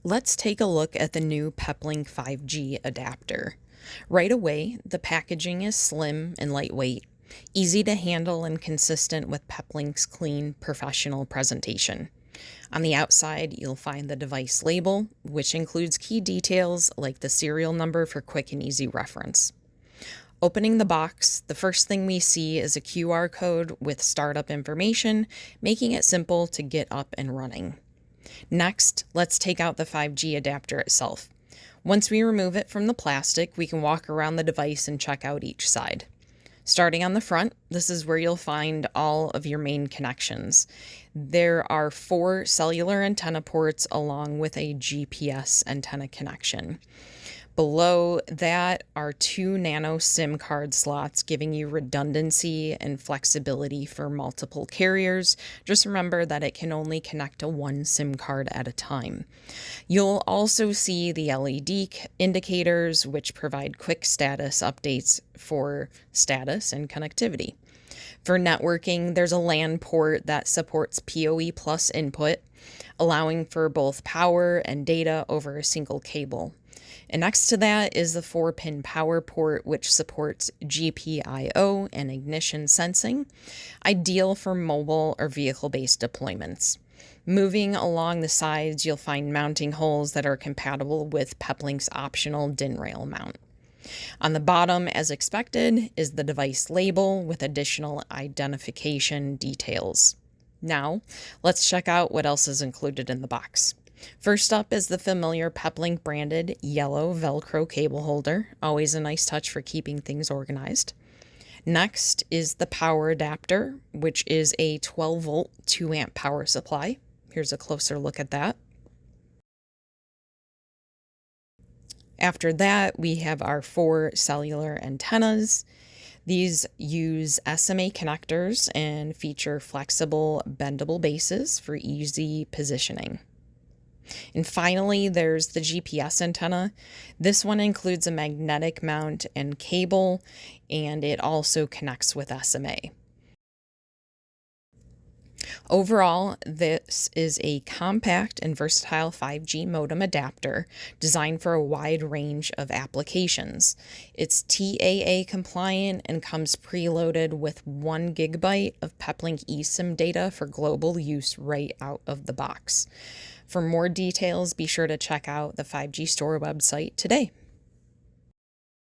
Let's take a look at the new Peplink 5G adapter. Right away, the packaging is slim and lightweight, easy to handle and consistent with Peplink's clean, professional presentation. On the outside, you'll find the device label, which includes key details like the serial number for quick and easy reference. Opening the box, the first thing we see is a QR code with startup information, making it simple to get up and running. Next, let's take out the 5G adapter itself. Once we remove it from the plastic, we can walk around the device and check out each side. Starting on the front, this is where you'll find all of your main connections. There are 4 cellular antenna ports along with a GPS antenna connection. Below that are 2 nano SIM card slots, giving you redundancy and flexibility for multiple carriers. Just remember that it can only connect to 1 SIM card at a time. You'll also see the LED indicators, which provide quick status updates for status and connectivity. For networking, there's a LAN port that supports PoE plus input, allowing for both power and data over a single cable. And next to that is the 4-pin power port, which supports GPIO and ignition sensing, ideal for mobile or vehicle-based deployments. Moving along the sides, you'll find mounting holes that are compatible with Peplink's optional DIN rail mount. On the bottom, as expected, is the device label with additional identification details. Now, let's check out what else is included in the box. First up is the familiar Peplink branded yellow Velcro cable holder, always a nice touch for keeping things organized. Next is the power adapter, which is a 12-volt 2-amp power supply. Here's a closer look at that. After that, we have our 4 cellular antennas. These use SMA connectors and feature flexible, bendable bases for easy positioning. And finally, there's the GPS antenna. This one includes a magnetic mount and cable, and it also connects with SMA. Overall, this is a compact and versatile 5G modem adapter designed for a wide range of applications. It's TAA compliant and comes preloaded with 1 GB of Peplink eSIM data for global use right out of the box. For more details, be sure to check out the 5G Store website today.